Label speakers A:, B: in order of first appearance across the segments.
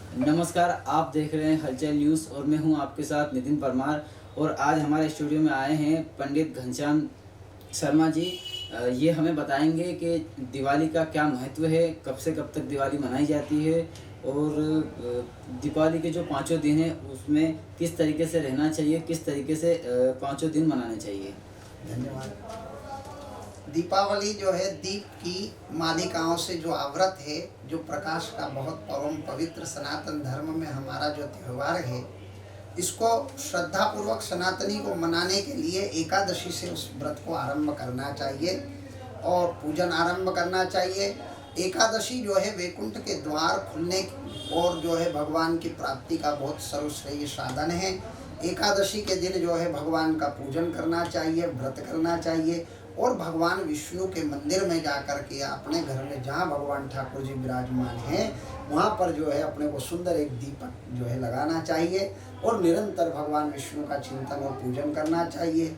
A: नमस्कार, आप देख रहे हैं हलचल न्यूज़ और मैं हूं आपके साथ नितिन परमार। और आज हमारे स्टूडियो में आए हैं पंडित घनश्याम शर्मा जी। ये हमें बताएंगे कि दिवाली का क्या महत्व है, कब से कब तक दिवाली मनाई जाती है और दीपावली के जो पाँचों दिन हैं उसमें किस तरीके से रहना चाहिए, किस तरीके से पाँचों दिन मनाने चाहिए।
B: धन्यवाद। दीपावली जो है दीप की मालिकाओं से जो आवृत है, जो प्रकाश का बहुत परम पवित्र सनातन धर्म में हमारा जो त्यौहार है, इसको श्रद्धा पूर्वक सनातनी को मनाने के लिए एकादशी से उस व्रत को आरंभ करना चाहिए और पूजन आरंभ करना चाहिए। एकादशी जो है वैकुंठ के द्वार खुलने और जो है भगवान की प्राप्ति का बहुत सर्वश्रेय साधन है। एकादशी के दिन जो है भगवान का पूजन करना चाहिए, व्रत करना चाहिए और भगवान विष्णु के मंदिर में जाकर के अपने घर में जहाँ भगवान ठाकुर जी विराजमान हैं वहाँ पर जो है अपने को सुंदर एक दीपक जो है लगाना चाहिए और निरंतर भगवान विष्णु का चिंतन और पूजन करना चाहिए।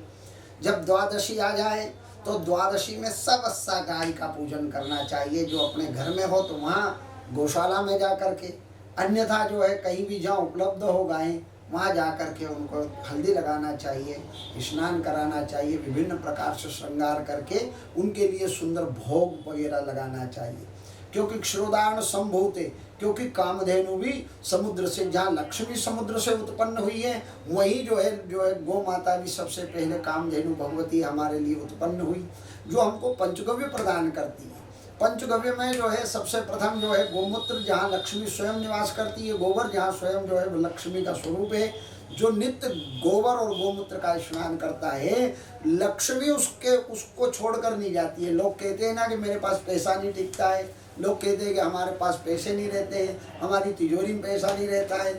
B: जब द्वादशी आ जाए तो द्वादशी में सबस्सा गाय का पूजन करना चाहिए। जो अपने घर में हो तो वहाँ गौशाला में जा कर के, अन्यथा जो है कहीं भी जहाँ उपलब्ध हो गायें वहाँ जा कर के उनको हल्दी लगाना चाहिए, स्नान कराना चाहिए, विभिन्न प्रकार से श्रृंगार करके उनके लिए सुंदर भोग वगैरह लगाना चाहिए। क्योंकि क्षुरोदान संभूते, क्योंकि कामधेनु भी समुद्र से, जहाँ लक्ष्मी समुद्र से उत्पन्न हुई है वहीं जो है गौ माता भी सबसे पहले कामधेनु भगवती हमारे लिए उत्पन्न हुई, जो हमको पंचगव्य प्रदान करती है। पंचगव्य में जो है सबसे प्रथम जो है गोमूत्र, जहाँ लक्ष्मी स्वयं निवास करती है, गोबर जहाँ स्वयं जो है लक्ष्मी का स्वरूप है। जो नित्य गोबर और गोमूत्र का स्नान करता है, लक्ष्मी उसको छोड़कर नहीं जाती है। लोग कहते हैं ना कि मेरे पास पैसा नहीं टिकता है, लोग कहते हैं कि हमारे पास पैसे नहीं रहते हैं, हमारी तिजोरी में पैसा नहीं रहता है।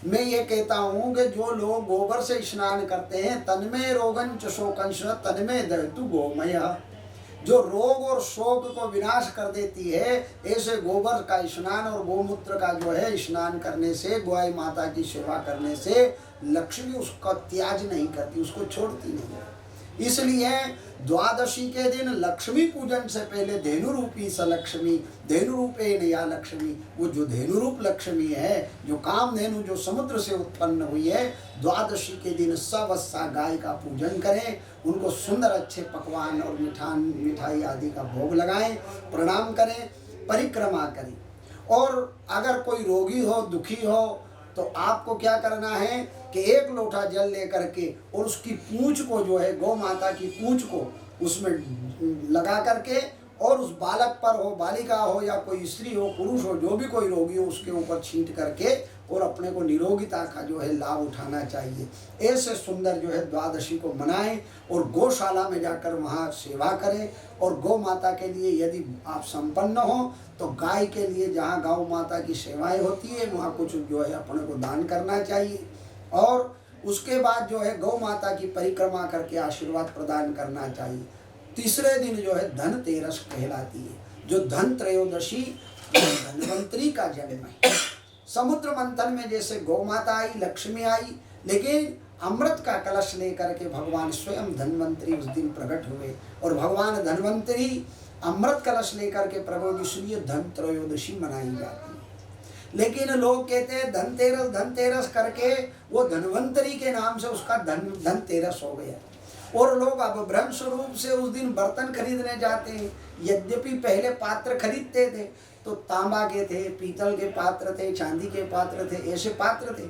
B: मैं ये कहता हूँ कि जो लोग गोबर से स्नान करते हैं, तन्मे रोगन च शोकंश तन्मे दयतु गोमय, जो रोग और शोक को विनाश कर देती है, ऐसे गोबर का स्नान और गोमूत्र का जो है स्नान करने से, गाय माता की सेवा करने से लक्ष्मी उसका त्याग नहीं करती, उसको छोड़ती नहीं। इसलिए द्वादशी के दिन लक्ष्मी पूजन से पहले धेनु रूपी स लक्ष्मी, धेनु रूपेण या लक्ष्मी, वो जो धेनु रूप लक्ष्मी है, जो कामधेनु जो समुद्र से उत्पन्न हुई है, द्वादशी के दिन सबस्सा गाय का पूजन करें, उनको सुंदर अच्छे पकवान और मिठाई आदि का भोग लगाएं, प्रणाम करें, परिक्रमा करें। और अगर कोई रोगी हो, दुखी हो, तो आपको क्या करना है कि एक लोटा जल लेकर के और उसकी पूंछ को जो है, गौ माता की पूंछ को उसमें लगा करके, और उस बालक पर हो, बालिका हो या कोई स्त्री हो, पुरुष हो, जो भी कोई रोगी हो, उसके ऊपर छींट करके और अपने को निरोगिता का जो है लाभ उठाना चाहिए। ऐसे सुंदर जो है द्वादशी को मनाएं और गौशाला में जाकर वहाँ सेवा करें। और गौ माता के लिए यदि आप संपन्न हो तो गाय के लिए जहाँ गौ माता की सेवाएं होती है वहाँ कुछ जो है अपने को दान करना चाहिए। और उसके बाद जो है गौ माता की परिक्रमा करके आशीर्वाद प्रदान करना चाहिए। तीसरे दिन जो है धनतेरस कहलाती है, जो धन त्रयोदशी धन्वंतरी का जन्म है। समुद्र मंथन में जैसे गौ माता आई, लक्ष्मी आई, लेकिन अमृत का कलश लेकर के भगवान स्वयं धन्वंतरी उस दिन प्रकट हुए और भगवान धन्वंतरी अमृत कलश लेकर के प्रभु, इसलिए धन त्रयोदशी मनाई जाती है। लेकिन लोग कहते हैं धनतेरस धनतेरस करके वो धन्वंतरी के नाम से उसका धनतेरस हो गया। और लोग अब भ्रम स्वरूप से उस दिन बर्तन खरीदने जाते हैं। यद्यपि पहले पात्र खरीदते थे तो तांबा के थे, पीतल के पात्र थे, चांदी के पात्र थे, ऐसे पात्र थे।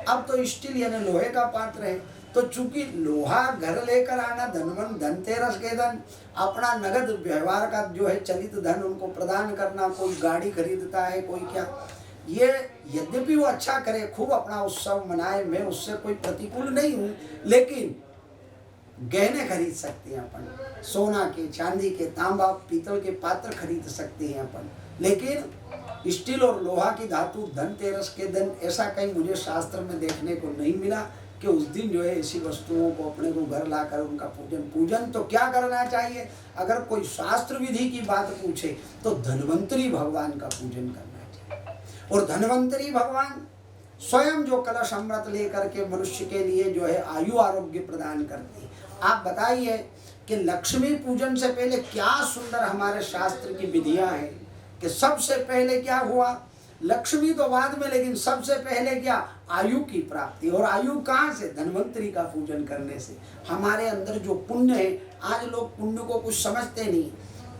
B: अब तो स्टील यानी लोहे का पात्र है। तो चूंकि लोहा घर लेकर आना, धनतेरस के दिन अपना नगद व्यवहार का जो है चलित धन उनको प्रदान करना, कोई गाड़ी खरीदता है, कोई क्या, ये यद्यपि वो अच्छा करे, खूब अपना उत्सव मनाए, मैं उससे कोई प्रतिकूल नहीं हूँ, लेकिन गहने खरीद सकते हैं अपन, सोना के, चांदी के, तांबा पीतल के पात्र खरीद सकते हैं अपन, लेकिन स्टील और लोहा की धातु धनतेरस के दिन ऐसा कहीं मुझे शास्त्र में देखने को नहीं मिला कि उस दिन जो है ऐसी वस्तुओं को अपने को घर लाकर उनका पूजन तो क्या करना चाहिए। अगर कोई शास्त्र विधि की बात पूछे तो धन्वंतरी भगवान का पूजन करना चाहिए। और धन्वंतरी भगवान स्वयं जो कलश अमृत लेकर के मनुष्य के लिए जो है आयु आरोग्य प्रदान करते हैं। आप बताइए कि लक्ष्मी पूजन से पहले क्या सुंदर हमारे शास्त्र की विधियां हैं कि सबसे पहले क्या हुआ, लक्ष्मी तो बाद में, लेकिन सबसे पहले क्या, आयु की प्राप्ति। और आयु कहाँ से, धन्वंतरी का पूजन करने से। हमारे अंदर जो पुण्य है, आज लोग पुण्य को कुछ समझते नहीं।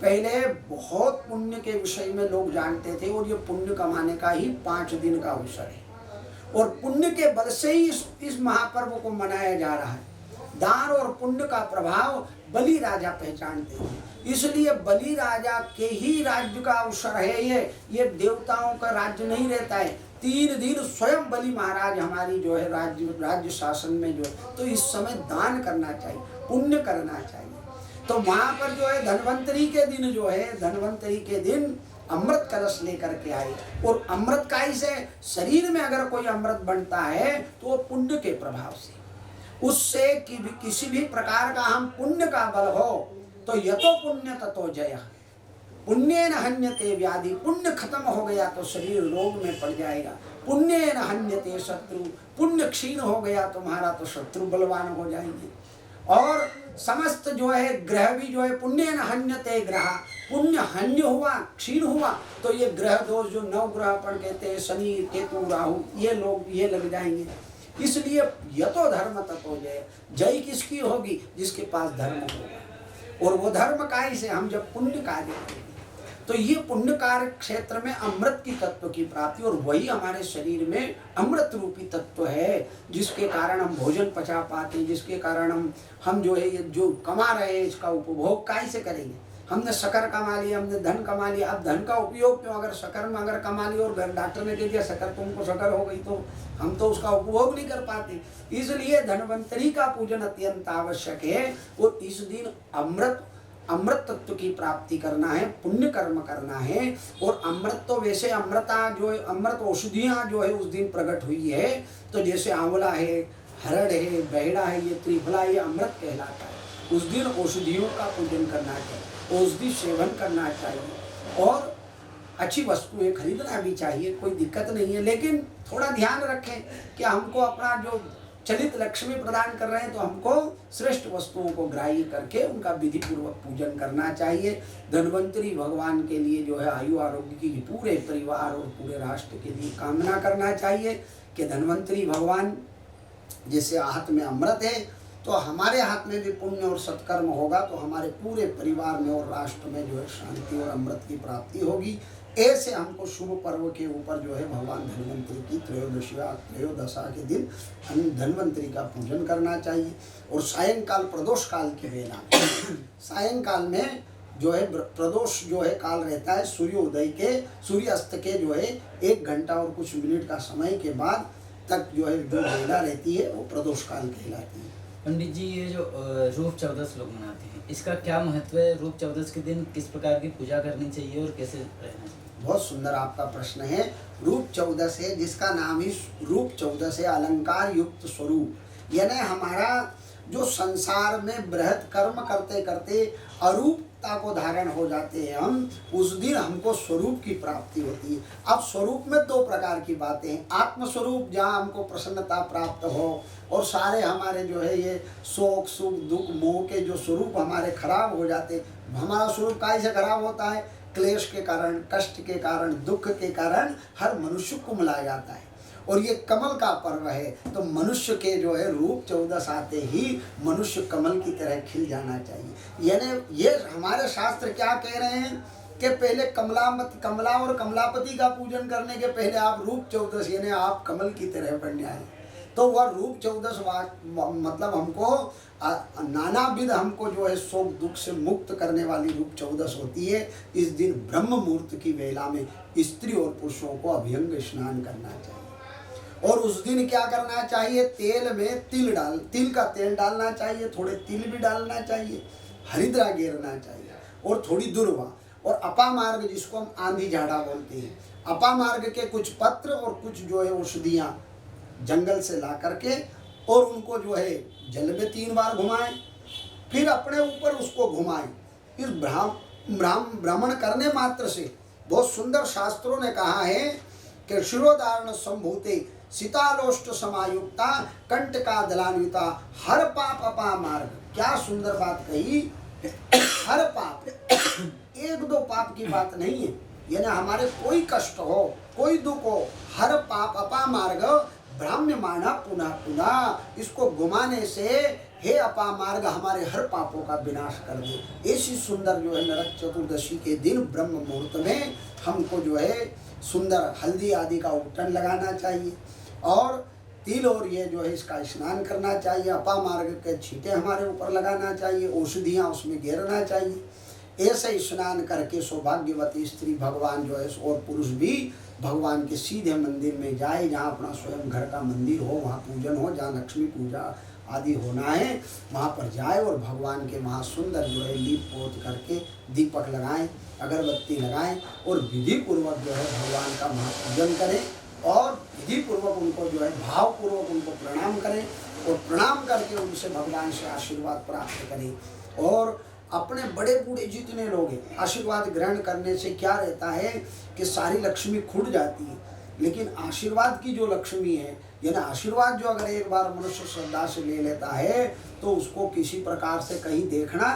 B: पहले बहुत पुण्य के विषय में लोग जानते थे, और ये पुण्य कमाने का ही 5 दिन का अवसर है, और पुण्य के बल से ही इस महापर्व को मनाया जा रहा है। दान और पुण्य का प्रभाव बलि राजा पहचानते हैं, इसलिए बलि राजा के ही राज्य का अवसर है ये देवताओं का राज्य नहीं रहता है। 3 दिन स्वयं बलि महाराज हमारी जो है राज्य शासन में जो है, तो इस समय दान करना चाहिए, पुण्य करना चाहिए। तो वहाँ पर जो है धन्वंतरी के दिन जो है, धन्वंतरी के दिन अमृत कलश लेकर के आए, और अमृत काई से, शरीर में अगर कोई अमृत बनता है तो वो पुण्य के प्रभाव से, उससे किसी भी प्रकार का हम पुण्य का बल हो तो यतो पुण्य ततो जय, पुण्य न हन्यते व्याधि, पुण्य खत्म हो गया तो शरीर रोग में पड़ जाएगा। पुण्य न हन्यते शत्रु, पुण्य क्षीण हो गया तुम्हारा तो शत्रु बलवान हो जाएंगे। और समस्त जो है ग्रह भी जो है, पुण्य न हन्यते ग्रह, पुण्य हन्य हुआ, क्षीण हुआ तो ये ग्रह दोष जो 9 ग्रह पर कहते हैं, शनि केतु राहु, ये लोग ये लग जाएंगे। इसलिए यतो धर्म ततो जय, जय किसकी होगी, जिसके पास धर्म होगा, और वो धर्म काय से, हम जब पुण्य कार्य करेंगे। तो ये पुण्य कार्य क्षेत्र में अमृत की तत्व की प्राप्ति, और वही हमारे शरीर में अमृत रूपी तत्व है, जिसके कारण हम भोजन पचा पाते हैं, जिसके कारण हम जो है जो कमा रहे हैं इसका उपभोग कैसे करेंगे। हमने शक्कर कमा लिया, हमने धन कमा लिया, अब धन का उपयोग क्यों, अगर शक्कर में अगर कमा लिया और डॉक्टर ने कह दिया शक्कर तुमको शक्कर हो गई, तो हम तो उसका उपभोग नहीं कर पाते। इसलिए धन्वंतरी का पूजन अत्यंत आवश्यक है, और इस दिन अमृत तत्व की प्राप्ति करना है, पुण्य कर्म करना है। और अमृत तो वैसे अमृता जो है, अमृत औषधियाँ जो है उस दिन प्रकट हुई है, तो जैसे आंवला है, हरड़ है, बहेड़ा है, ये त्रिफला, ये अमृत कहलाता है। उस दिन औषधियों का पूजन करना चाहिए, औषधि सेवन करना चाहिए, और अच्छी वस्तुएं खरीदना भी चाहिए, कोई दिक्कत नहीं है। लेकिन थोड़ा ध्यान रखें कि हमको अपना जो चलित लक्ष्मी प्रदान कर रहे हैं, तो हमको श्रेष्ठ वस्तुओं को ग्राह्य करके उनका विधि पूर्वक पूजन करना चाहिए। धन्वंतरी भगवान के लिए जो है आयु आरोग्य की पूरे परिवार और पूरे राष्ट्र के लिए कामना करना चाहिए कि धन्वंतरी भगवान, जैसे हाथ में अमृत है तो हमारे हाथ में भी पुण्य और सत्कर्म होगा, तो हमारे पूरे परिवार में और राष्ट्र में जो है शांति और अमृत की प्राप्ति होगी। ऐसे हमको शुभ पर्व के ऊपर जो है भगवान धन्वंतरी की त्रयोदशा के दिन हम धन्वंतरी का पूजन करना चाहिए। और सायंकाल प्रदोष काल के वेला सायंकाल में जो है प्रदोष जो है काल रहता है, सूर्योदय के सूर्यास्त के जो है 1 घंटा और कुछ मिनट का समय के बाद तक जो है जो वेला रहती है वो प्रदोष काल कहलाती है।
A: पंडित जी, ये जो रूप चौदस लोग मनाते हैं, इसका क्या महत्व है? रूप चौदस के दिन किस प्रकार की पूजा करनी चाहिए और कैसे रहना चाहिए?
B: बहुत सुंदर आपका प्रश्न है। रूप चौदस है, जिसका नाम ही रूप चौदस है, अलंकार युक्त स्वरूप। यानी हमारा जो संसार में बृहत कर्म करते करते अरूपता को धारण हो जाते हैं हम, उस दिन हमको स्वरूप की प्राप्ति होती है। अब स्वरूप में 2 प्रकार की बातें हैं। आत्मस्वरूप, जहाँ हमको प्रसन्नता प्राप्त हो और सारे हमारे जो है ये शोक सुख दुख मोह के जो स्वरूप हमारे खराब हो जाते। हमारा स्वरूप कैसे खराब होता है? क्लेश के कारण, कष्ट के कारण, दुख के कारण हर मनुष्य कुमला जाता है। और ये कमल का पर्व है, तो मनुष्य के जो है रूप चौदस आते ही मनुष्य कमल की तरह खिल जाना चाहिए। यानी ये हमारे शास्त्र क्या कह रहे हैं कि पहले कमला और कमलापति का पूजन करने के पहले आप रूप चौदस यानी आप कमल की तरह बन जाए। तो वह रूप चौदस मतलब हमको नानाविध हमको जो है शोक दुख से मुक्त करने वाली रूप चौदस होती है। इस दिन ब्रह्म मुहूर्त की वेला में स्त्री और पुरुषों को अभ्यंग स्नान करना चाहिए। और उस दिन क्या करना चाहिए? तेल में तिल का तेल डालना चाहिए, थोड़े तिल भी डालना चाहिए, हरिद्रा घेरना चाहिए और थोड़ी दुर्वा और अपामार्ग, जिसको हम आंधी झाड़ा बोलते हैं, अपामार्ग के कुछ पत्र और कुछ जो है औषधियाँ जंगल से ला करके और उनको जो है जल में 3 बार घुमाएं, फिर अपने ऊपर उसको घुमाएं। इस भ्रमण करने मात्र से, बहुत सुंदर शास्त्रों ने कहा है कि शिरोधारण संभूते सीतालोष्ट समायुक्ता कंटका दलान्विता हर पाप अपामार्ग। क्या सुंदर बात कही। हर पाप, 1-2 पाप की बात नहीं है, यानी हमारे कोई कष्ट हो, कोई दुख हो, हर पाप अपामार्ग भ्राम्यमाणा पुनः पुनः, इसको घुमाने से हे अपामार्ग हमारे हर पापों का विनाश कर दे। ऐसी सुंदर जो है नरक चतुर्दशी के दिन ब्रह्म मुहूर्त में हमको जो है सुंदर हल्दी आदि का उपटन लगाना चाहिए और तिल और ये जो है इसका स्नान करना चाहिए। अपामार्ग के छींटे हमारे ऊपर लगाना चाहिए, औषधियाँ उसमें घेरना चाहिए। ऐसे स्नान करके सौभाग्यवती स्त्री भगवान जो है और पुरुष भी भगवान के सीधे मंदिर में जाए, जहाँ अपना स्वयं घर का मंदिर हो, वहाँ पूजन हो, जहाँ लक्ष्मी पूजा आदि होना है वहाँ पर जाए और भगवान के वहाँ सुंदर जो है लीप पोत करके दीपक लगाएं, अगरबत्ती लगाएं और विधि पूर्वक जो है भगवान का वहाँ पूजन करें और विधि पूर्वक उनको जो है भाव पूर्वक उनको प्रणाम करें और प्रणाम करके उनसे भगवान से आशीर्वाद प्राप्त करें। और अपने बड़े बूढ़े जितने लोग हैं आशीर्वाद ग्रहण करने से क्या रहता है कि सारी लक्ष्मी खुट जाती है, लेकिन आशीर्वाद की जो लक्ष्मी है यानी आशीर्वाद जो अगर एक बार मनुष्य श्रद्धा से ले लेता है तो उसको किसी प्रकार से कहीं देखना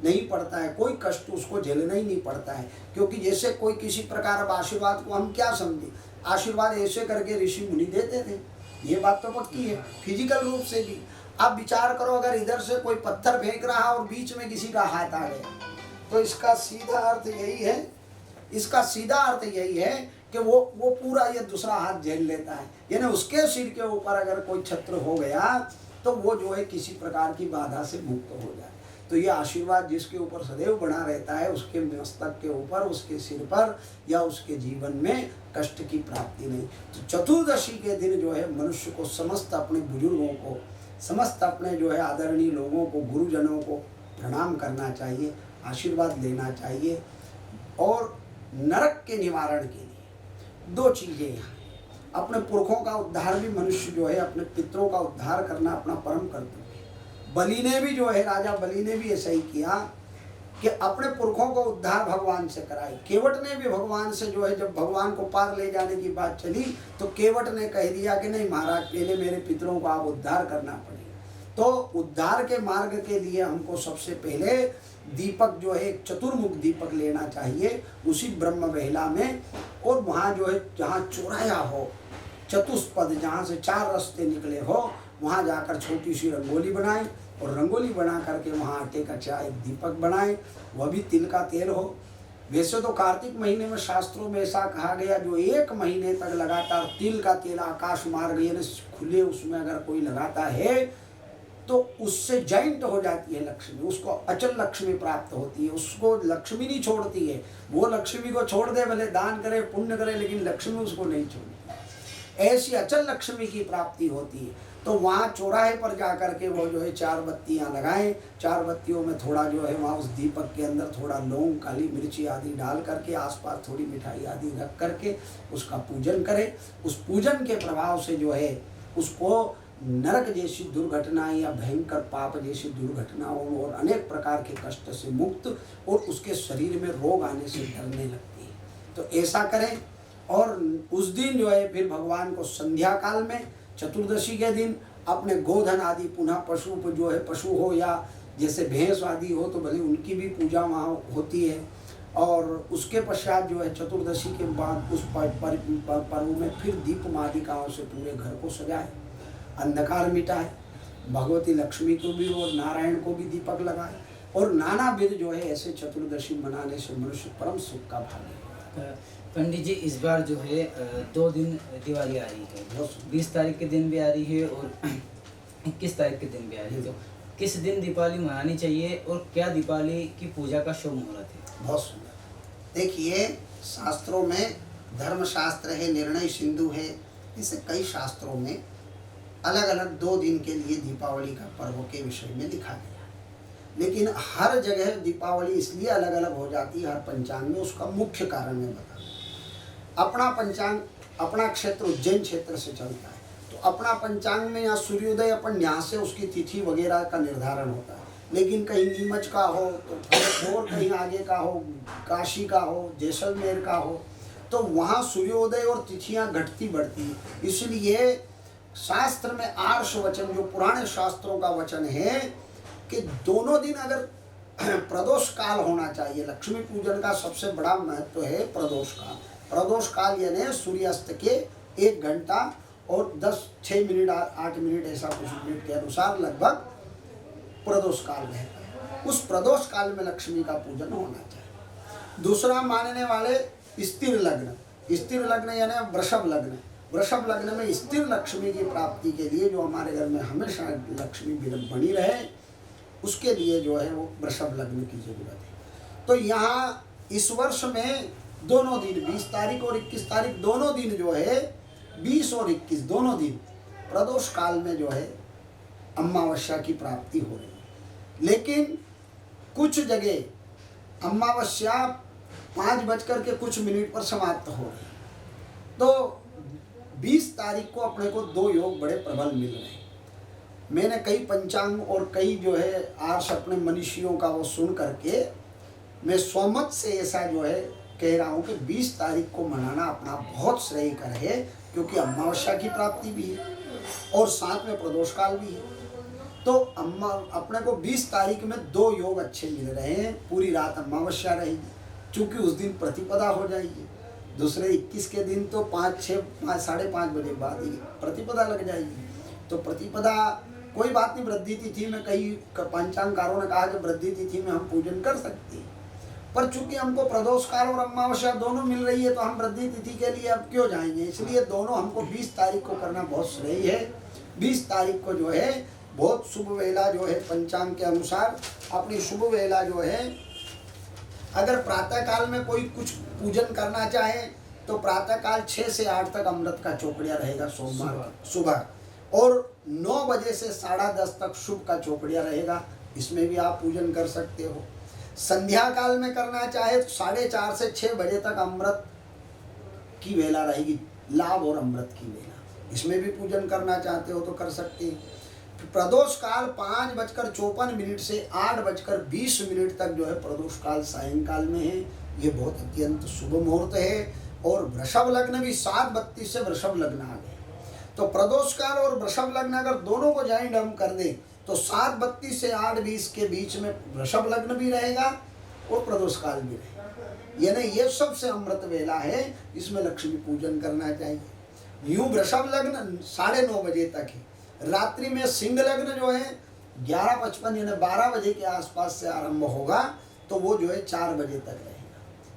B: नहीं पड़ता है, कोई कष्ट उसको झेलना ही नहीं पड़ता है। क्योंकि जैसे कोई किसी प्रकार अब आशीर्वाद को हम क्या समझे, आशीर्वाद ऐसे करके ऋषि मुनि देते थे, ये बात तो पक्की है। फिजिकल रूप से भी आप विचार करो, अगर इधर से कोई पत्थर फेंक रहा और बीच में किसी का हाथ आ गया तो इसका सीधा अर्थ यही है, इसका सीधा अर्थ यही है कि वो पूरा ये दूसरा हाथ झेल लेता है। यानी उसके सिर के ऊपर अगर कोई छत्र हो गया तो वो जो है किसी प्रकार की बाधा से मुक्त हो जाए। तो ये आशीर्वाद जिसके ऊपर सदैव बना रहता है उसके मस्तक के ऊपर, उसके सिर पर या उसके जीवन में कष्ट की प्राप्ति नहीं। तो चतुर्दशी के दिन जो है मनुष्य को समस्त अपने बुजुर्गों को, समस्त अपने जो है आदरणीय लोगों को, गुरुजनों को प्रणाम करना चाहिए, आशीर्वाद लेना चाहिए। और नरक के निवारण के लिए दो चीज़ें यहाँ, अपने पुरखों का उद्धार भी मनुष्य जो है अपने पितरों का उद्धार करना अपना परम कर्तव्य। बलि ने भी जो है, राजा बलि ने भी ऐसा ही किया कि अपने पुरखों को उद्धार भगवान से कराई। केवट ने भी भगवान से जो है जब भगवान को पार ले जाने की बात चली तो केवट ने कह दिया कि नहीं महाराज, पहले मेरे पितरों को आप उद्धार करना पड़ेगा। तो उद्धार के मार्ग के लिए हमको सबसे पहले दीपक जो है एक चतुर्मुख दीपक लेना चाहिए उसी ब्रह्म बेहला में, और वहाँ जो है जहाँ चौराया हो, चतुष्पद जहाँ से 4 रास्ते निकले हो, वहाँ जाकर छोटी सी रंगोली बनाएं और रंगोली बना करके वहाँ आटे का एक दीपक बनाएं, वह भी तिल का तेल हो। वैसे तो कार्तिक महीने में शास्त्रों में ऐसा कहा गया जो 1 महीने तक लगातार तिल का तेल आकाश मार्ग यानी खुले उसमें अगर कोई लगाता है तो उससे जॉइंट हो जाती है लक्ष्मी, उसको अचल लक्ष्मी प्राप्त होती है, उसको लक्ष्मी नहीं छोड़ती है। वो लक्ष्मी को छोड़ दे, भले दान करे पुण्य करे, लेकिन लक्ष्मी उसको नहीं छोड़ती। ऐसी अचल लक्ष्मी की प्राप्ति होती है। तो वहाँ चौराहे पर जा कर के वो जो है 4 बत्तियाँ लगाएं, 4 बत्तियों में थोड़ा जो है वहाँ उस दीपक के अंदर थोड़ा लौंग, काली मिर्ची आदि डाल करके, आसपास थोड़ी मिठाई आदि रख करके उसका पूजन करें। उस पूजन के प्रभाव से जो है उसको नरक जैसी दुर्घटना या भयंकर पाप जैसी दुर्घटनाओं और अनेक प्रकार के कष्ट से मुक्त और उसके शरीर में रोग आने से डरने लगती है। तो ऐसा करें। और उस दिन जो है फिर भगवान को संध्या काल में चतुर्दशी के दिन अपने गोधन आदि पुनः पशु जो है, पशु हो या जैसे भैंस आदि हो तो भले उनकी भी पूजा वहाँ होती है। और उसके पश्चात जो है चतुर्दशी के बाद उस पर्व में फिर दीप मालिकाओं से पूरे घर को सजाए, अंधकार मिटाए, भगवती लक्ष्मी को भी और नारायण को भी दीपक लगाए और नाना विध जो है ऐसे चतुर्दशी मनाने से मनुष्य परम सुख का भागी है।
A: पंडित जी, इस बार जो है 2 दिन दिवाली आ रही है, 20 तारीख के दिन भी आ रही है और 21 तारीख के दिन भी आ रही है। तो किस दिन दीपावली मनानी चाहिए और क्या दीपावली की पूजा का शुभ मुहूर्त है?
B: बहुत सुंदर। देखिए, शास्त्रों में धर्मशास्त्र है, निर्णय सिंधु है, इसे कई शास्त्रों में अलग अलग 2 दिन के लिए दीपावली का पर्व के विषय में लिखा गया। लेकिन हर जगह दीपावली इसलिए अलग अलग हो जाती है, हर पंचांग में उसका मुख्य कारण मैं बता दूं। अपना पंचांग, अपना क्षेत्र उज्जैन क्षेत्र से चलता है, तो अपना पंचांग में यहाँ सूर्योदय अपन यहाँ से उसकी तिथि वगैरह का निर्धारण होता है। लेकिन कहीं नीमच का हो तो और कहीं आगे का हो, काशी का हो, जैसलमेर का हो, तो वहाँ सूर्योदय और तिथियाँ घटती बढ़ती है। इसलिए शास्त्र में आर्ष वचन, जो पुराने शास्त्रों का वचन है कि दोनों दिन अगर प्रदोष काल होना चाहिए। लक्ष्मी पूजन का सबसे बड़ा महत्व है प्रदोष काल। प्रदोष काल यानी सूर्यास्त के 1 घंटा और 6 मिनट 8 मिनट ऐसा कुछ मिनट के अनुसार लगभग प्रदोष काल रहता है। उस प्रदोष काल में लक्ष्मी का पूजन होना चाहिए। दूसरा मानने वाले स्थिर लग्न। स्थिर लग्न यानी वृषभ लग्न। वृषभ लग्न में स्थिर लक्ष्मी की प्राप्ति के लिए, जो हमारे घर में हमेशा लक्ष्मी बनी रहे, उसके लिए जो है वो वृषभ लग्न की जरूरत है। तो यहाँ इस वर्ष में दोनों दिन 20 तारीख और 21 तारीख दोनों दिन जो है 20 और 21 दोनों दिन प्रदोष काल में जो है अमावस्या की प्राप्ति हो रही है। लेकिन कुछ जगह अमावस्या 5 बजकर के कुछ मिनट पर समाप्त हो रही है। तो 20 तारीख को अपने को 2 योग बड़े प्रबल मिल रहे हैं। मैंने कई पंचांग और कई जो है आर्ष अपने मनीषियों का वो सुन करके मैं स्वमत से ऐसा जो है कह रहा हूँ कि 20 तारीख को मनाना अपना बहुत श्रेयकर है, क्योंकि अमावस्या की प्राप्ति भी है और साथ में प्रदोष काल भी है। तो अपने को 20 तारीख में 2 योग अच्छे मिल रहे हैं। पूरी रात अमावस्या रहेगी, चूँकि उस दिन प्रतिपदा हो जाएगी। दूसरे 21 के दिन तो 5, 6, 5, साढ़े 5 बजे बाद ही प्रतिपदा लग जाएगी। तो प्रतिपदा कोई बात नहीं, वृद्धि तिथि में कई पंचांगकारों ने कहा कि वृद्धि तिथि में हम पूजन कर सकते हैं, पर चूंकि हमको प्रदोष काल और अमावस्या दोनों मिल रही है तो हम वृद्धि तिथि के लिए अब क्यों जाएंगे। इसलिए दोनों हमको 20 तारीख को करना बहुत सही है। 20 तारीख को जो है बहुत शुभ वेला जो है पंचांग के अनुसार अपनी शुभ वेला जो है, अगर प्रातः काल में कोई कुछ पूजन करना चाहे तो प्रातः काल 6 से 8 तक अमृत का चौकड़िया रहेगा सोमवार सुबह, और 9 बजे से 10:30 तक शुभ का चौकड़िया रहेगा। इसमें भी आप पूजन कर सकते हो। संध्या काल में करना चाहे तो 4:30 से 6 बजे तक अमृत की वेला रहेगी, लाभ और अमृत की वेला। इसमें भी पूजन करना चाहते हो तो कर सकते हैं। प्रदोष काल 5:54 से 8:20 तक जो है प्रदोष काल सायंकाल में है। ये बहुत अत्यंत शुभ मुहूर्त है। और वृषभ लग्न भी 7:32 से वृषभ लग्न आ गए। तो प्रदोष काल और वृषभ लग्न अगर दोनों को ज्वाइंट हम कर दें तो 7:32 से 8:20 के बीच में वृषभ लग्न भी रहेगा और प्रदोष काल भी रहेगा। यानी ये सबसे अमृत वेला है, इसमें लक्ष्मी पूजन करना चाहिए। यूं वृषभ लग्न 9:30 बजे तक है। रात्रि में सिंह लग्न जो है 11:55 यानी 12 बजे के आसपास से आरंभ होगा, तो वो जो है 4 बजे तक रहेगा।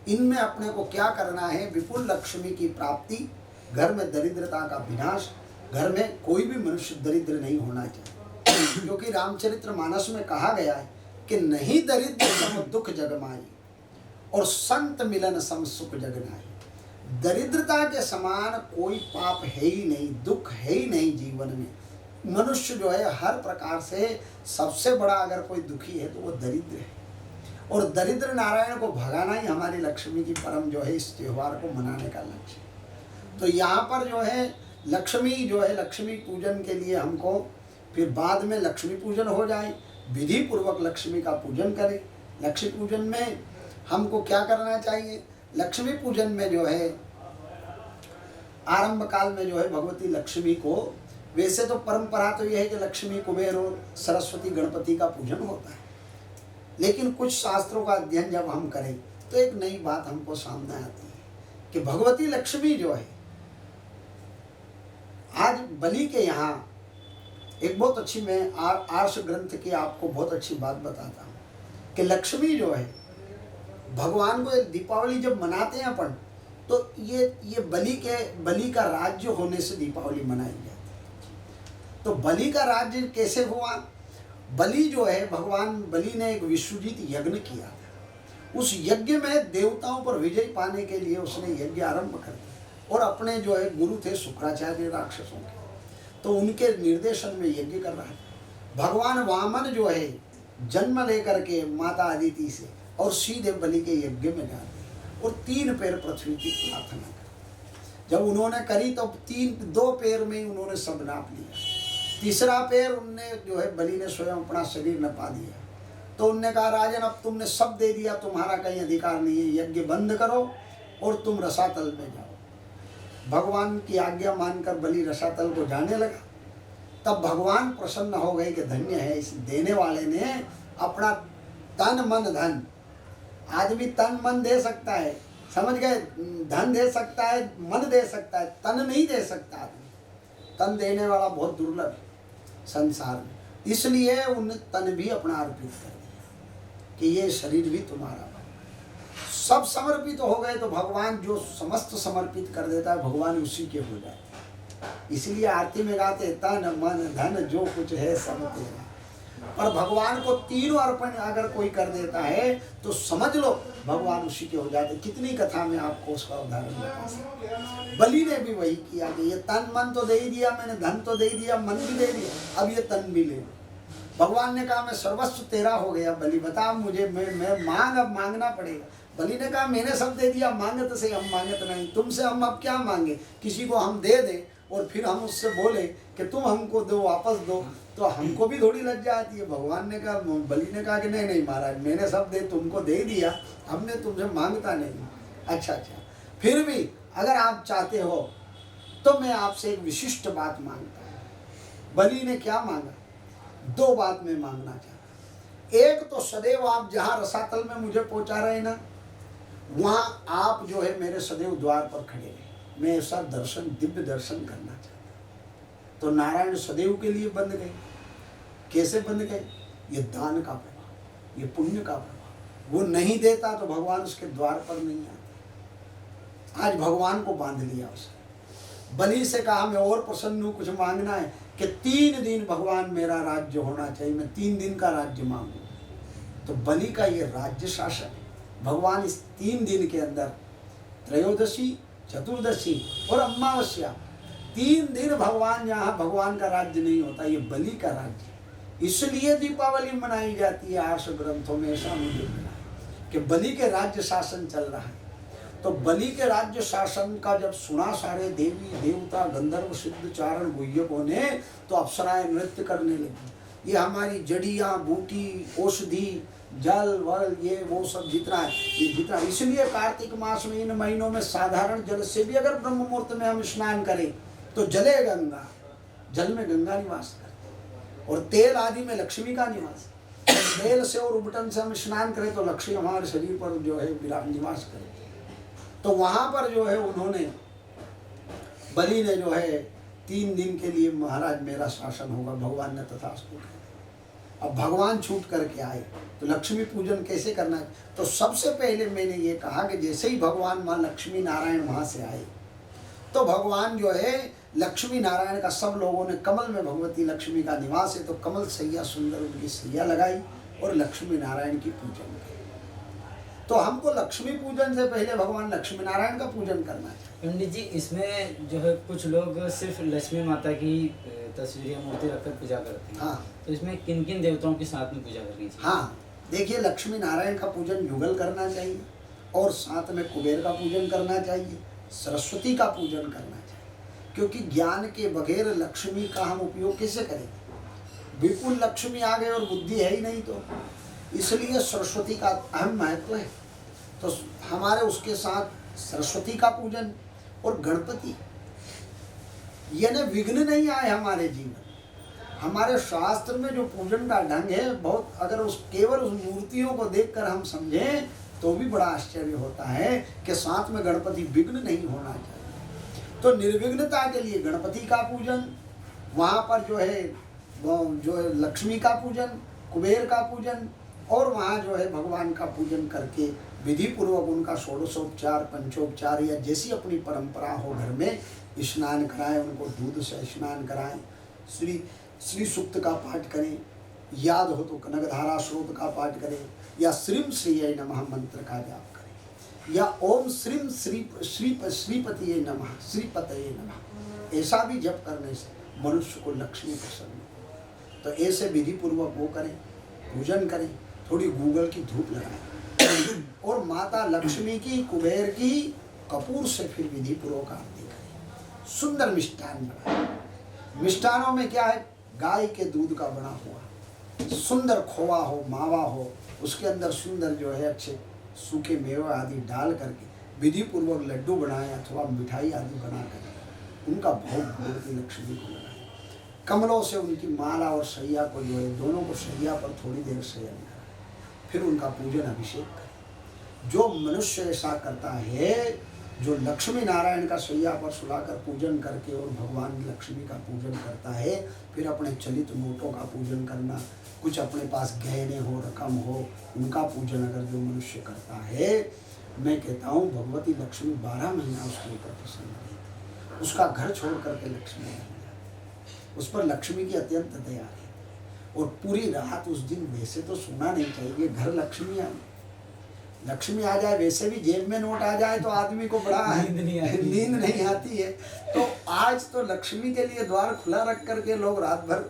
B: इनमें अपने को क्या करना है, विपुल लक्ष्मी की प्राप्ति, घर में दरिद्रता का विनाश, घर में कोई भी मनुष्य दरिद्र नहीं होना चाहिए। क्योंकि रामचरितमानस में कहा गया है कि नहीं दरिद्र सम दुख जगमाई और संत मिलन सम सुख जगनाई। दरिद्रता के समान कोई पाप है ही नहीं, दुख है ही नहीं जीवन में। मनुष्य जो है हर प्रकार से सबसे बड़ा अगर कोई दुखी है तो वो दरिद्र है, और दरिद्र नारायण को भगाना ही हमारी लक्ष्मी की परम जो है इस त्योहार को मनाने का लक्ष्य है। तो यहाँ पर जो है लक्ष्मी जो है, लक्ष्मी पूजन के लिए हमको फिर बाद में लक्ष्मी पूजन हो जाए, विधि पूर्वक लक्ष्मी का पूजन करें। लक्ष्मी पूजन में हमको क्या करना चाहिए, लक्ष्मी पूजन में जो है आरंभ काल में जो है भगवती लक्ष्मी को, वैसे तो परंपरा तो यह है कि लक्ष्मी कुबेर और सरस्वती गणपति का पूजन होता है, लेकिन कुछ शास्त्रों का अध्ययन जब हम करें तो एक नई बात हमको सामने आती है कि भगवती लक्ष्मी जो है, आज बलि के यहाँ एक बहुत अच्छी, मैं आर्ष ग्रंथ की आपको बहुत अच्छी बात बताता हूँ कि लक्ष्मी जो है भगवान को दीपावली जब मनाते हैं अपन, तो ये बलि का राज्य होने से दीपावली मनाई जाती है। तो बलि का राज्य कैसे हुआ, बलि जो है भगवान बलि ने एक विश्वजीत यज्ञ किया था। उस यज्ञ में देवताओं पर विजय पाने के लिए उसने यज्ञ आरंभ कर दिया, और अपने जो है गुरु थे शुक्राचार्य राक्षसों के, तो उनके निर्देशन में यज्ञ कर रहा था। भगवान वामन जो है जन्म लेकर के माता अदिति से और सीधे बलि के यज्ञ में जाते और 3 पैर पृथ्वी की प्रार्थना कर। जब उन्होंने करी तो 2 पैर में उन्होंने सब नाप लिया। तीसरा पैर उनने जो है बलि ने स्वयं अपना शरीर नपा दिया। तो उनने कहा, राजन अब तुमने सब दे दिया, तुम्हारा कहीं अधिकार नहीं है, यज्ञ बंद करो और तुम रसातल में जाओ। भगवान की आज्ञा मानकर बलि रसातल को जाने लगा। तब भगवान प्रसन्न हो गए कि धन्य है इस देने वाले ने अपना तन मन धन। आदमी तन मन दे सकता है, समझ गए, धन दे सकता है, मन दे सकता है, तन नहीं दे सकता आदमी। तन देने वाला बहुत दुर्लभ है संसार में, इसलिए उन्हें तन भी अपना अर्पित कर दिया कि ये शरीर भी तुम्हारा। सब समर्पित हो गए तो भगवान जो समस्त समर्पित कर देता है भगवान उसी के हो जाए। इसलिए आरती में गाते तन मन धन जो कुछ है सब तेरा। पर भगवान को तीनों अर्पण अगर कोई कर देता है तो समझ लो भगवान उसी के हो जाते। कितनी कथा में आपको उसका उदाहरण बता सकते। बलि ने भी वही किया कि ये तन मन तो दे ही दिया मैंने, धन तो दे ही दिया, मन भी दे दिया, अब ये तन भी ले लो। भगवान ने कहा मैं सर्वस्व तेरा हो गया बलि, बता मुझे, मैं मांग, अब मांगना पड़ेगा। बलि ने कहा मैंने सब दे दिया, मांगत से हम मांगत नहीं, तुमसे हम अब क्या मांगे। किसी को हम दे दें और फिर हम उससे बोले कि तुम हमको दो, वापस दो, तो हमको भी थोड़ी लज्जा आती है। भगवान ने कहा, बलि ने कहा कि नहीं नहीं महाराज, मैंने सब दे तुमको दे दिया, हमने तुमसे मांगता नहीं। अच्छा, फिर भी अगर आप चाहते हो तो मैं आपसे एक विशिष्ट बात मांगता हूँ। बलि ने क्या मांगा? दो बात में मांगना चाहता। एक तो सदैव आप जहाँ रसातल में मुझे पहुँचा रहे ना, वहाँ आप जो है मेरे सदैव द्वार पर खड़े रहे। मैं ऐसा दर्शन, दिव्य दर्शन करना चाहता। तो नारायण सदैव के लिए बंद गए। कैसे बंद गए? ये दान का प्रभाव, ये पुण्य का प्रभाव। वो नहीं देता तो भगवान उसके द्वार पर नहीं आते। आज भगवान को बांध लिया उसने। बलि से कहा मैं और प्रसन्न हूँ, कुछ मांगना है कि 3 दिन भगवान मेरा राज्य होना चाहिए, मैं 3 दिन का राज्य मांगू। तो बलि का ये राज्य शासन है। भगवान इस 3 दिन के अंदर, त्रयोदशी, चतुर्दशी और अमावस्या, 3 दिन भगवान, यहाँ भगवान का राज्य नहीं होता, ये बलि का राज्य। इसलिए दीपावली मनाई जाती है। आर्ष ग्रंथों में ऐसा मुझे मिला है कि बलि के राज्य शासन चल रहा है। तो बलि के राज्य शासन का जब सुना सारे देवी देवता, गंधर्व, सिद्ध, चारण, गुह्यकों ने, तो अप्सराएं नृत्य करने लगी। ये हमारी जड़ियाँ बूटी, औषधि, जल वल, ये वो सब जितना है, ये जितना। इसलिए कार्तिक मास में इन महीनों में साधारण जल से भी अगर ब्रह्म मुहूर्त में हम स्नान करें तो जले गंगा, जल में गंगा निवास करती, और तेल आदि में लक्ष्मी का निवास। तेल से और उबटन से हम स्नान करें तो लक्ष्मी हमारे शरीर पर जो है विराट निवास करे। तो वहाँ पर जो है उन्होंने, बलि ने जो है 3 दिन के लिए महाराज मेरा शासन होगा, भगवान ने तथास्तु कहा। अब भगवान छूट करके आए तो लक्ष्मी पूजन कैसे करना है? तो सबसे पहले मैंने ये कहा कि जैसे ही भगवान माँ लक्ष्मी नारायण वहाँ से आए तो भगवान जो है लक्ष्मी नारायण का, सब लोगों ने, कमल में भगवती लक्ष्मी का निवास है तो कमल सैया, सुंदर उनकी सैया लगाई और लक्ष्मी नारायण की पूजन की। तो हमको लक्ष्मी पूजन से पहले भगवान लक्ष्मी नारायण का पूजन करना चाहिए।
A: पंडित जी, इसमें जो है कुछ लोग सिर्फ लक्ष्मी माता की तस्वीर या मूर्ति रखकर पूजा करते हैं।
B: हाँ,
A: तो इसमें किन किन देवताओं के साथ में पूजा करनी चाहिए?
B: हाँ, देखिए, लक्ष्मी नारायण का पूजन युगल करना चाहिए और साथ में कुबेर का पूजन करना चाहिए, सरस्वती का पूजन करना चाहिए। क्योंकि ज्ञान के बगैर लक्ष्मी का हम उपयोग कैसे करेंगे? बिल्कुल लक्ष्मी आ गए और बुद्धि है ही नहीं, तो इसलिए सरस्वती का अहम महत्व है। तो हमारे उसके साथ सरस्वती का पूजन और गणपति, यानी विघ्न नहीं आए हमारे जीवन। हमारे शास्त्र में जो पूजन का ढंग है बहुत, अगर उस केवल उस मूर्तियों को देखकर हम समझें तो भी बड़ा आश्चर्य होता है कि साथ में गणपति, विघ्न नहीं होना चाहिए। तो निर्विघ्नता के लिए गणपति का पूजन, वहाँ पर जो है लक्ष्मी का पूजन, कुबेर का पूजन, और वहाँ जो है भगवान का पूजन करके विधि पूर्वक उनका षोडशोपचार, पंचोपचार या जैसी अपनी परंपरा हो घर में स्नान कराएं, उनको दूध से स्नान कराएं, श्री सूक्त का पाठ करें, याद हो तो कनकधारा स्रोत का पाठ करें, या श्रीम श्रीय नमः मंत्र का जाप करें, या ओम श्रीम श्रीपतये नमः, श्रीपतये नमः, ऐसा भी जप करने से मनुष्य को लक्ष्मी प्रसन्न हो। तो ऐसे विधि पूर्वक वो करें, पूजन करें, थोड़ी गूगल की धूप लगाएं और माता लक्ष्मी की, कुबेर की कपूर से फिर विधि पूर्वक आरती करें। सुंदर मिष्ठान बनाएं। मिष्ठानों में क्या है? गाय के दूध का बना हुआ सुंदर खोवा हो, मावा हो, उसके अंदर सुंदर जो है अच्छे सूखे मेवे आदि डाल करके विधि पूर्वक लड्डू बनाएं अथवा मिठाई आदि बना कर उनका भोग भगवती लक्ष्मी को लगाएं। कमलों से उनकी माला और सैया को जो है, दोनों को सैया पर थोड़ी देर शयन कराएं। फिर उनका पूजन अभिषेक करें। जो मनुष्य ऐसा करता है, जो लक्ष्मी नारायण का सैया पर सुलाकर पूजन करके और भगवान लक्ष्मी का पूजन करता है, फिर अपने चलित नोटों का पूजन करना, कुछ अपने पास गहने हो, रकम हो, उनका पूजन अगर जो मनुष्य करता है, मैं कहता हूँ भगवती लक्ष्मी 12 महीना उसके ऊपर प्रसन्न रहती। उसका घर छोड़ करके लक्ष्मी नहीं जाती, उस पर लक्ष्मी की अत्यंत दया रहती। और पूरी रात उस दिन वैसे तो सोना नहीं चाहिए, घर लक्ष्मी आ जाए, वैसे भी जेब में नोट आ जाए तो आदमी को बड़ा नींद नहीं आती है। तो आज तो लक्ष्मी के लिए द्वार खुला रख करके लोग रात भर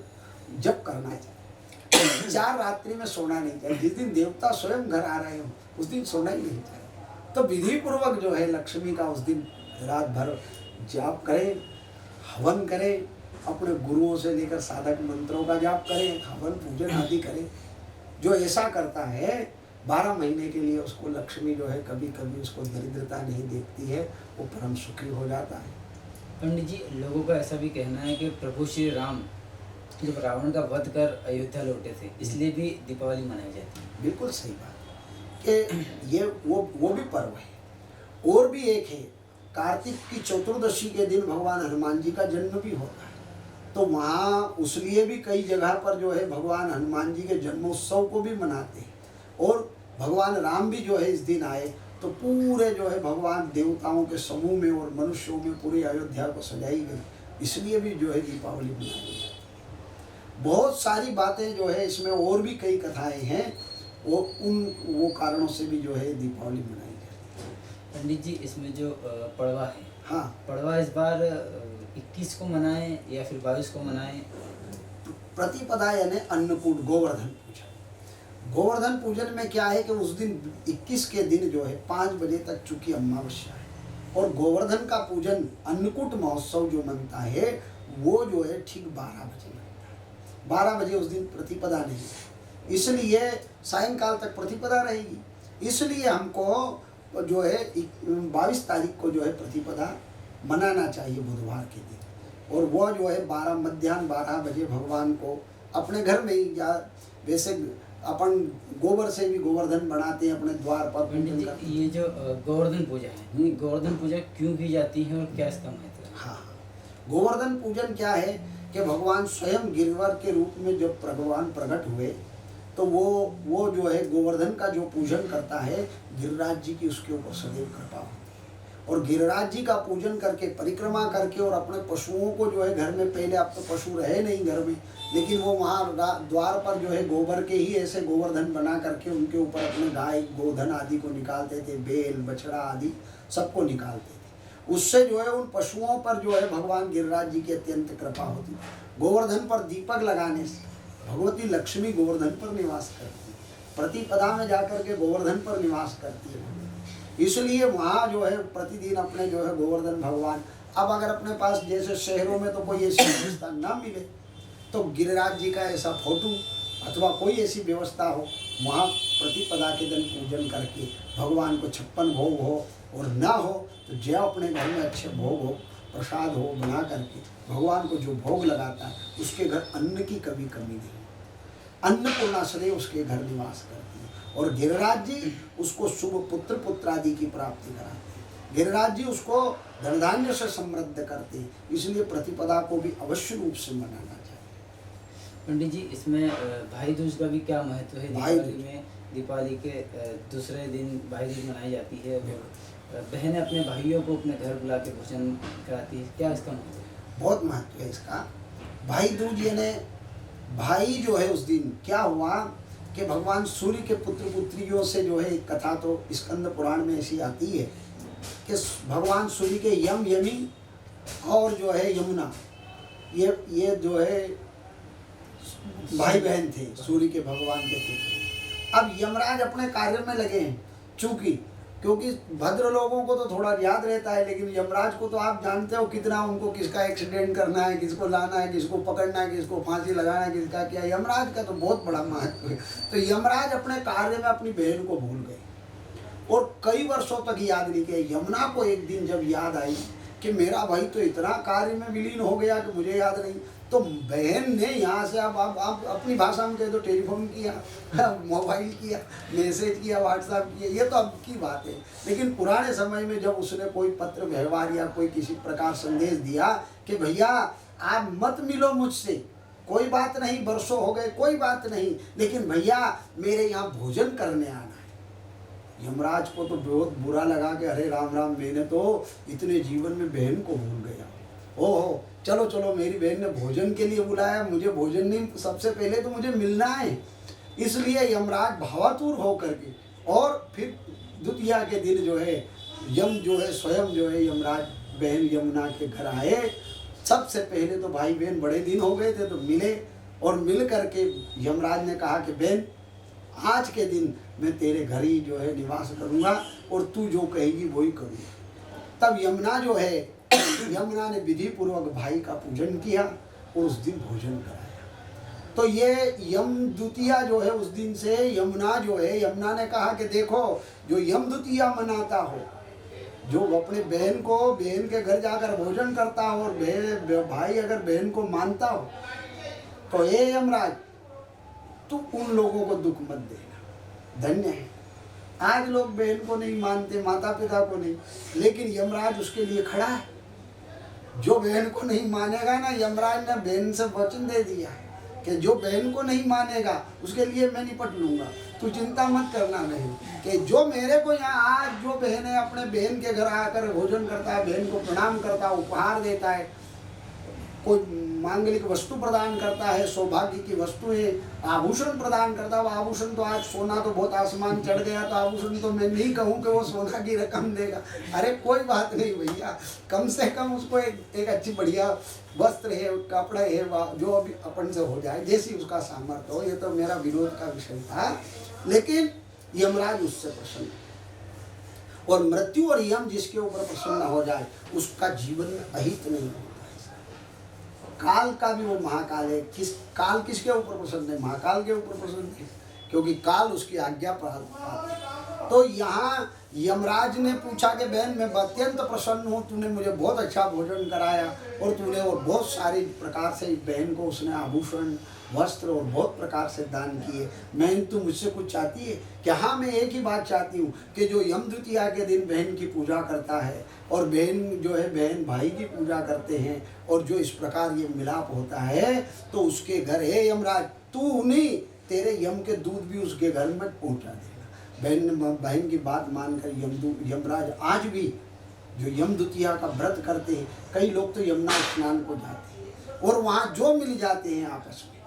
B: जप करना चाहिए। 4 रात्रि में सोना नहीं चाहिए। जिस दिन देवता स्वयं घर आ रहे हो उस दिन सोना ही नहीं चाहिए। तो विधि पूर्वक जो है लक्ष्मी का उस दिन रात भर जाप करें, हवन करें, अपने गुरुओं से लेकर साधक मंत्रों का जाप करें, हवन पूजन आदि करें। जो ऐसा करता है 12 महीने के लिए उसको लक्ष्मी जो है कभी कभी उसको दरिद्रता नहीं देखती है, वो परम सुखी हो जाता है।
A: पंडित जी, लोगों का ऐसा भी कहना है कि प्रभु श्री राम जब रावण का वध कर अयोध्या लौटे थे, इसलिए भी दीपावली मनाई जाती है।
B: बिल्कुल सही बात कि ये वो भी पर्व है। और भी एक है, कार्तिक की चतुर्दशी के दिन भगवान हनुमान जी का जन्म भी होता है। तो वहाँ उसलिए भी कई जगह पर जो है भगवान हनुमान जी के जन्मोत्सव को भी मनाते हैं। और भगवान राम भी जो है इस दिन आए, तो पूरे जो है भगवान देवताओं के समूह में और मनुष्यों में पूरी अयोध्या को सजाई गई, इसलिए भी जो है दीपावली मनाई गई। बहुत सारी बातें जो है इसमें और भी कई कथाएं हैं, वो कारणों से भी जो है दीपावली मनाई जाती है।
A: पंडित जी, इसमें जो पड़वा है,
B: हाँ,
A: पड़वा इस बार 21 को मनाएं या फिर 22 को मनाएं?
B: प्रतिपदा यानी अन्नकूट गोवर्धन पूजन। गोवर्धन पूजन में क्या है कि उस दिन 21 के दिन जो है 5 बजे तक चूंकि अमावस्या है, और गोवर्धन का पूजन अन्नकूट महोत्सव जो मनता है वो जो है ठीक 12 बजे मनता है। 12 बजे उस दिन प्रतिपदा नहीं है, इसलिए सायंकाल तक प्रतिपदा रहेगी। इसलिए हमको जो है 22 तारीख को जो है प्रतिपदा मनाना चाहिए बुधवार के दिन। और वो जो है 12 मध्याह्न 12 बजे भगवान को अपने घर में ही, या वैसे अपन गोबर से भी गोवर्धन बनाते हैं अपने द्वार पर।
A: पंडित जी, ये जो गोवर्धन पूजा है, ये गोवर्धन पूजा क्यों की जाती है और क्या इसका महत्व है?
B: हाँ, गोवर्धन पूजन क्या है कि भगवान स्वयं गिरवर के रूप में जब भगवान प्रकट हुए, तो वो जो है गोवर्धन का जो पूजन करता है, गिरिराज जी की उसके ऊपर सदैव कृपा होती है। और गिरिराज जी का पूजन करके, परिक्रमा करके, और अपने पशुओं को जो है घर में, पहले अब तो पशु रहे नहीं घर में, लेकिन वो वहाँ द्वार पर जो है गोबर के ही ऐसे गोवर्धन बना करके उनके ऊपर अपने गाय गोधन आदि को निकालते थे, बेल बछड़ा आदि सबको निकालते थे। उससे जो है उन पशुओं पर जो है भगवान गिरिराज जी की अत्यंत कृपा होती। गोवर्धन पर दीपक लगाने से भगवती लक्ष्मी गोवर्धन पर निवास करती है, प्रतिपदा में जाकर के गोवर्धन पर निवास करती है। इसलिए वहाँ जो है प्रतिदिन अपने जो है गोवर्धन भगवान, अब अगर अपने पास जैसे शहरों में तो कोई ऐसी व्यवस्था ना मिले, तो गिरिराज जी का ऐसा फोटो अथवा कोई ऐसी व्यवस्था हो, वहाँ प्रतिपदा के दिन पूजन करके भगवान को 56 भोग हो, और ना हो तो जो अपने घर में अच्छे भोग हो, प्रसाद हो, बना करके भगवान को जो भोग लगाता है उसके घर अन्न की कभी कमी नहीं। अन्नपूर्णा सदैव उसके घर निवास करती है। और गिरिराज जी उसको शुभ पुत्र पुत्रादि की प्राप्ति कराते हैं। गिरिराज जी उसको धन धान्य से समृद्ध करते हैं। इसलिए प्रतिपदा को भी अवश्य रूप से मनाना चाहिए।
A: पंडित जी, इसमें भाई दूज का भी क्या महत्व है? दीपावली में, दीपावली के दूसरे दिन भाई दूज मनाई जाती है, बहनें अपने भाइयों को अपने घर बुला के भोजन कराती है, क्या इसका महत्व है?
B: बहुत महत्व है इसका। भाई दूज यानी भाई जो है, उस दिन क्या हुआ कि भगवान सूर्य के पुत्र पुत्रियों से जो है, एक कथा तो स्कंद पुराण में ऐसी आती है कि भगवान सूर्य के यम, यमी और जो है यमुना, ये जो है भाई बहन थे सूर्य के भगवान के पुत्र। अब यमराज अपने कार्य में लगे हैं, क्योंकि भद्र लोगों को तो थोड़ा याद रहता है, लेकिन यमराज को तो आप जानते हो कितना उनको किसका एक्सीडेंट करना है, किसको लाना है, किसको पकड़ना है, किसको फांसी लगाना है, किसका क्या। यमराज का तो बहुत बड़ा महत्व है। तो यमराज अपने कार्य में अपनी बहन को भूल गए और कई वर्षों तक याद नहीं किया। यमुना को एक दिन जब याद आई कि मेरा भाई तो इतना कार्य में विलीन हो गया कि मुझे याद नहीं। तो बहन ने यहाँ से अब आप अपनी भाषा में कह दो, टेलीफोन किया, मोबाइल किया, मैसेज किया, व्हाट्सएप किया, ये तो अब की बात है। लेकिन पुराने समय में जब उसने कोई पत्र व्यवहार या कोई किसी प्रकार संदेश दिया कि भैया आप मत मिलो मुझसे, कोई बात नहीं, बरसों हो गए, कोई बात नहीं, लेकिन भैया मेरे यहाँ भोजन करने आना है। यमराज को तो बहुत बुरा लगा कि अरे राम राम, मैंने तो इतने जीवन में बहन को भूल गया। ओहो, चलो चलो, मेरी बहन ने भोजन के लिए बुलाया, मुझे भोजन नहीं, सबसे पहले तो मुझे मिलना है। इसलिए यमराज भावातुर होकर के, और फिर द्वितीया के दिन जो है यम जो है स्वयं जो है यमराज बहन यमुना के घर आए। सबसे पहले तो भाई बहन बड़े दिन हो गए थे तो मिले, और मिल करके यमराज ने कहा कि बहन आज के दिन मैं तेरे घर ही जो है निवास करूँगा और तू जो कहेगी वही करूँगा। तब यमुना जो है यमुना ने विधि पूर्वक भाई का पूजन किया और उस दिन भोजन कराया। तो ये यम द्वितीया जो है उस दिन से यमुना जो है, यमुना ने कहा कि देखो जो यम द्वितीया मनाता हो, जो अपने बहन के घर जाकर भोजन करता हो और भाई अगर बहन को मानता हो, तो ये यमराज तू उन लोगों को दुख मत देना। धन्य है, आज लोग बहन को नहीं मानते, माता पिता को नहीं, लेकिन यमराज उसके लिए खड़ा है। जो बहन को नहीं मानेगा ना, यमराज ने बहन से वचन दे दिया कि जो बहन को नहीं मानेगा उसके लिए मैं निपट लूंगा, तू चिंता मत करना। नहीं कि जो मेरे को यहाँ आज जो बहन है अपने बहन के घर आकर भोजन करता है, बहन को प्रणाम करता है, उपहार देता है, कोई मांगलिक वस्तु प्रदान करता है, सौभाग्य की वस्तुएं, आभूषण प्रदान करता है। आभूषण तो आज सोना तो बहुत आसमान चढ़ गया, तो आभूषण तो मैं नहीं कहूँ कि वो सोना की रकम देगा। अरे कोई बात नहीं भैया, कम से कम उसको एक अच्छी बढ़िया वस्त्र है, कपड़ा है, जो अभी अपन से हो जाए, जैसी उसका सामर्थ्य हो। ये तो मेरा विरोध का विषय था, लेकिन यमराज उससे प्रसन्न, और मृत्यु और यम जिसके ऊपर प्रसन्न हो जाए उसका जीवन में अहित नहीं होता। काल का भी वो महाकाल है, काल किसके ऊपर प्रसन्न है? महाकाल के ऊपर प्रसन्न है, क्योंकि काल उसकी आज्ञा पर। तो यहाँ यमराज ने पूछा कि बहन मैं अत्यंत प्रसन्न हूँ, तूने मुझे बहुत अच्छा भोजन कराया और तूने और बहुत सारे प्रकार से बहन को उसने आभूषण, वस्त्र और बहुत प्रकार से दान किए। मैं तू मुझसे कुछ चाहती है कि हाँ, मैं एक ही बात चाहती हूँ कि जो यम द्वितीया के दिन बहन की पूजा करता है और बहन जो है बहन भाई की पूजा करते हैं, और जो इस प्रकार ये मिलाप होता है, तो उसके घर है यमराज, तू उन्हीं तेरे यम के दूध भी उसके घर में पहुँचा देगा। बहन की बात मानकर यमराज आज भी जो यम द्वितीया का व्रत करते हैं, कई लोग तो यमुना स्नान को जाते हैं और वहाँ जो मिल जाते हैं आपस में,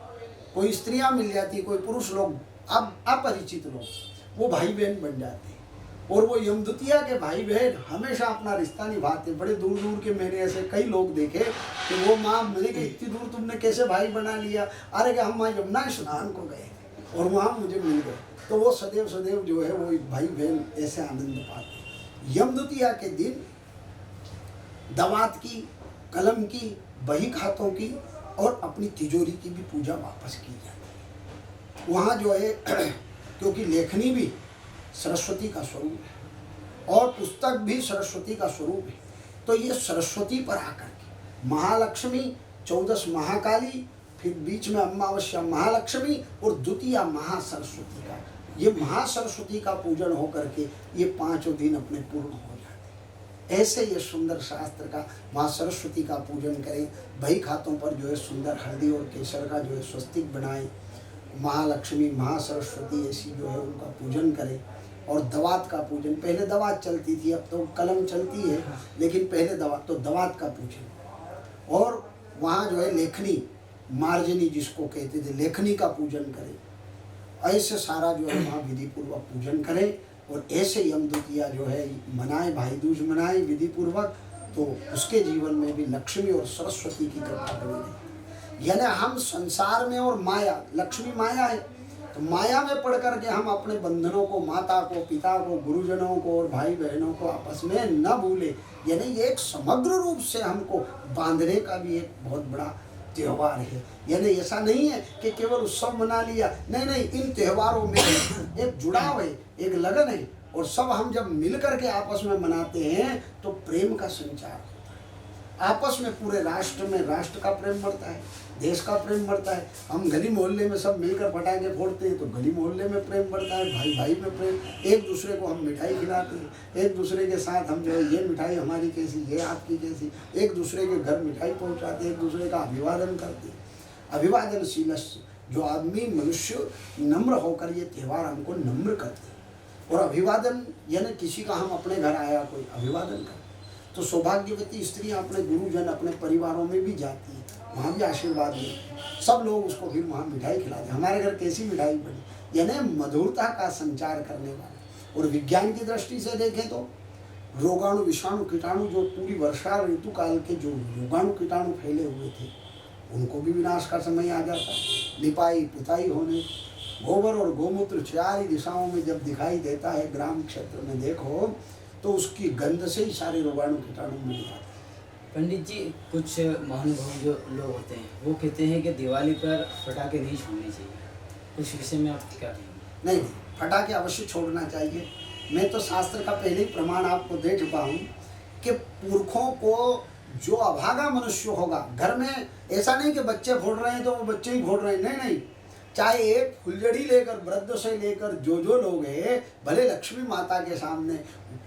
B: कोई स्त्रियां मिल जाती, कोई पुरुष लोग, अब अपरिचित लोग, वो भाई बहन बन जाते हैं। और वो यम द्वितीया के भाई बहन हमेशा अपना रिश्ता निभाते। बड़े दूर दूर के मैंने ऐसे कई लोग देखे कि वो माँ मैंने कि इतनी दूर तुमने कैसे भाई बना लिया? अरे कि हम वहाँ यमुना स्नान को गए और वहाँ मुझे मिल गए। तो वो सदैव सदैव जो है वो भाई बहन ऐसे आनंद पाते। यम द्वितीया के दिन दवात की, कलम की, बही खातों की और अपनी तिजोरी की भी पूजा वापस की जाती है। वहाँ जो है क्योंकि लेखनी भी सरस्वती का स्वरूप है और पुस्तक भी सरस्वती का स्वरूप है, तो ये सरस्वती पर आकर के महालक्ष्मी, 14 महाकाली, फिर बीच में अमावस्या महालक्ष्मी और द्वितीया महासरस्वती का, ये महासरस्वती का पूजन होकर के ये 5 दिन अपने पूर्ण हो जाते हैं। ऐसे ये सुंदर शास्त्र का माँ सरस्वती का पूजन करें। बही खातों पर जो है सुंदर हल्दी और केसर का जो है स्वस्तिक बनाएं। महालक्ष्मी, महासरस्वती ऐसी जो है उनका पूजन करें। और दवात का पूजन, पहले दवात चलती थी, अब तो कलम चलती है, लेकिन पहले दवात, तो दवात का पूजन। और वहाँ जो है लेखनी, मार्जनी जिसको कहते थे, लेखनी का पूजन करें। ऐसे सारा जो है वहाँ विधि पूर्वक पूजन करें और ऐसे यम द्वितीया जो है मनाए, भाई दूज मनाए विधि पूर्वक, तो उसके जीवन में भी लक्ष्मी और सरस्वती की कृपा बनी रहे। यानी हम संसार में, और माया, लक्ष्मी माया है, तो माया में पढ़ करके हम अपने बंधनों को, माता को, पिता को, गुरुजनों को और भाई बहनों को आपस में न भूले। यानी ये एक समग्र रूप से हमको बांधने का भी एक बहुत बड़ा त्यौहार है। यानी ऐसा नहीं है कि केवल उत्सव मना लिया, नहीं नहीं, इन त्योहारों में एक जुड़ाव है, एक लगन है, और सब हम जब मिल करके आपस में मनाते हैं तो प्रेम का संचार होता है। आपस में पूरे राष्ट्र में राष्ट्र का प्रेम बढ़ता है, देश का प्रेम बढ़ता है। हम गली मोहल्ले में सब मिलकर पटाखे फोड़ते हैं तो गली मोहल्ले में प्रेम बढ़ता है, भाई भाई में प्रेम। एक दूसरे को हम मिठाई खिलाते हैं, एक दूसरे के साथ हम जो है ये मिठाई हमारी कैसी, ये आपकी कैसी, एक दूसरे के घर मिठाई पहुंचाते हैं, एक दूसरे का अभिवादन करते हैं। अभिवादनशील जो आदमी मनुष्य नम्र होकर ये त्यौहार हमको नम्र करते हैं। और अभिवादन यानी किसी का हम अपने घर आया कोई अभिवादन कर, तो सौभाग्यवती स्त्रियाँ अपने गुरुजन अपने परिवारों में भी जाती है, वहाँ भी आशीर्वाद लेती, सब लोग उसको फिर वहाँ मिठाई खिलाते। हमारे घर कैसी मिठाई बनी, यानी मधुरता का संचार करने वाला। और विज्ञान की दृष्टि से देखें तो रोगाणु विषाणु कीटाणु जो पूरी वर्षा ऋतु काल के जो रोगाणु कीटाणु फैले हुए थे उनको भी विनाश का समय आ जाता है। लिपाई पुताई होने, गोबर और गोमूत्र चार दिशाओं में जब दिखाई देता है ग्राम क्षेत्र में देखो तो उसकी गंध से ही सारे रोगाणु कीटाणु मिल जाते हैं।
A: पंडित जी, कुछ महानुभाव जो लोग होते हैं वो कहते हैं कि दिवाली पर पटाखे नहीं छोड़ने चाहिए, उस विषय में आप क्या कहेंगे?
B: नहीं, पटाखे अवश्य छोड़ना चाहिए। मैं तो शास्त्र का पहले ही प्रमाण आपको दे चुका हूँ कि पुरखों को जो अभागा मनुष्य होगा घर में, ऐसा नहीं कि बच्चे फोड़ रहे हैं तो वो बच्चे ही फोड़ रहे हैं, नहीं नहीं, चाहे एक फुलझड़ी लेकर वृद्ध से लेकर जो लोग हैं, भले लक्ष्मी माता के सामने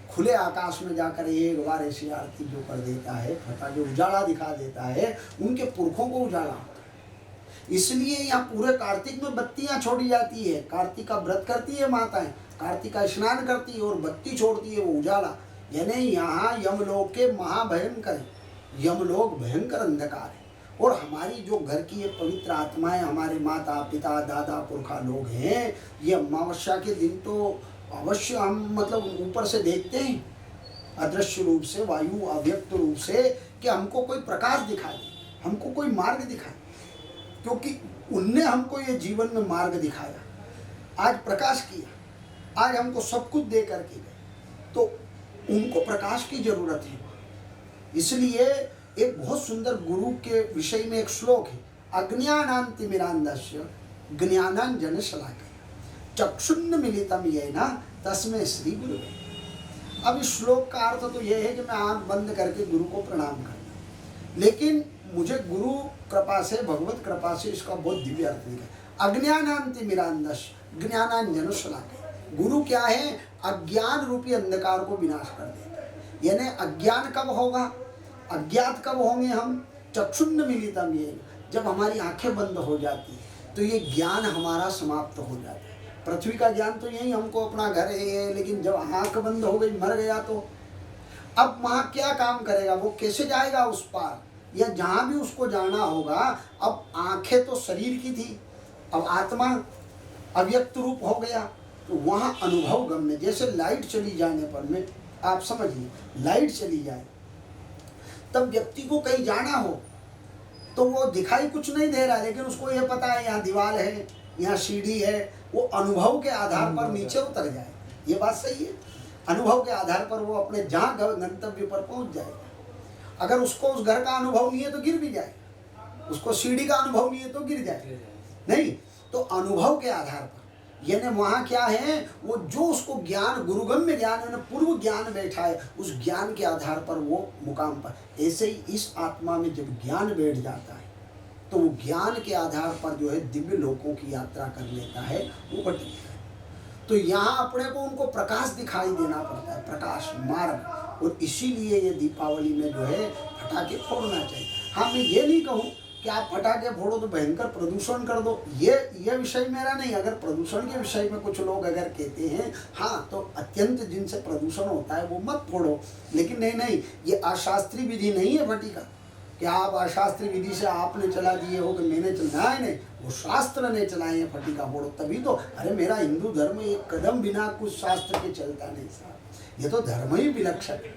B: खुले आकाश में जाकर एक बार ऐसी आरती जो कर देता है, पटाखे उजाला दिखा देता है, उनके पुरखों को उजाला होता है। इसलिए यहाँ पूरे कार्तिक में बत्तियां छोड़ी जाती है। कार्तिक का व्रत करती है माताएं, कार्तिक का स्नान करती है और बत्ती छोड़ती है, वो उजाला। यानी यहाँ यमलोक के महाभयंकर, यमलोक भयंकर अंधकार है। और हमारी जो घर की ये पवित्र आत्माएं, हमारे माता पिता दादा पुरखा लोग हैं, ये अमावस्या के दिन तो अवश्य हम मतलब ऊपर से देखते हैं अदृश्य रूप से, वायु अव्यक्त रूप से, कि हमको कोई प्रकाश दिखाए, हमको कोई मार्ग दिखाए, क्योंकि उनने हमको ये जीवन में मार्ग दिखाया, आज प्रकाश किया, आज हमको सब कुछ दे करके गए, तो उनको प्रकाश की जरूरत है। इसलिए एक बहुत सुंदर गुरु के विषय में एक श्लोक है, अज्ञानान्तिमिरान्धस्य ज्ञानांजन शलाकया चक्षुन्न मिलितम येन तस्मै श्री गुरु। अब इस श्लोक का अर्थ तो यह है कि मैं आंख बंद करके गुरु को प्रणाम करना, लेकिन मुझे गुरु कृपा से, भगवत कृपा से इसका बहुत दिव्य अर्थ दिखा। अज्ञानान्तिमिरान्धस्य ज्ञानांजन शलाकया, गुरु क्या है? अज्ञान रूपी अंधकार को विनाश कर देता है। यानी अज्ञान कब होगा, अज्ञात कब होंगे हम? चक्षुन्न मिलितम येन, जब हमारी आंखें बंद हो जाती है तो ये ज्ञान हमारा समाप्त हो जाता है। पृथ्वी का ज्ञान तो यही, हमको अपना घर है, लेकिन जब आंख बंद हो गई, मर गया, तो अब वहाँ क्या काम करेगा? वो कैसे जाएगा उस पार, या जहाँ भी उसको जाना होगा। अब आंखें तो शरीर की थी, अब आत्मा अव्यक्त रूप हो गया, तो वहाँ अनुभव गम्य, जैसे लाइट चली जाने पर में, आप समझिए लाइट चली जाए तब व्यक्ति को कहीं जाना हो तो वो दिखाई कुछ नहीं दे रहा, लेकिन उसको ये पता है यहाँ दीवार है, यहाँ सीढ़ी है, वो अनुभव के आधार पर नीचे उतर जाए। ये बात सही है, अनुभव के आधार पर वो अपने जहाँ गंतव्य पर पहुँच जाएगा। अगर उसको उस घर का अनुभव नहीं है तो गिर भी जाए, उसको सीढ़ी का अनुभव नहीं है तो गिर जाए, नहीं, तो अनुभव के आधार पर, यानी वहाँ क्या है, वो जो उसको ज्ञान, गुरुगम्य ज्ञान है, पूर्व ज्ञान बैठा है, उस ज्ञान के आधार पर वो मुकाम पर। ऐसे ही इस आत्मा में जब ज्ञान बैठ जाता है तो वो ज्ञान के आधार पर जो है दिव्य लोकों की यात्रा कर लेता है, ऊपर है। तो यहाँ अपने को उनको प्रकाश दिखाई देना पड़ता है, प्रकाश मार्ग। और इसीलिए ये दीपावली में जो है पटाखे फोड़ना चाहिए। हाँ, मैं ये नहीं कहूँ कि आप पटाखे फोड़ो तो भयंकर प्रदूषण कर दो, ये विषय मेरा नहीं। अगर प्रदूषण के विषय में कुछ लोग अगर कहते हैं हाँ तो अत्यंत जिनसे प्रदूषण होता है वो मत फोड़ो, लेकिन नहीं, ये अशास्त्रीय विधि नहीं है फटीका कि आप अशास्त्रीय विधि से आपने चला दिए हो कि मैंने चला, नहीं, वो शास्त्र ने चलाए हैं फटीका फोड़ो। तभी तो, अरे मेरा हिंदू धर्म एक कदम बिना कुछ शास्त्र के चलता नहीं साहब, ये तो धर्म ही विलक्षण है।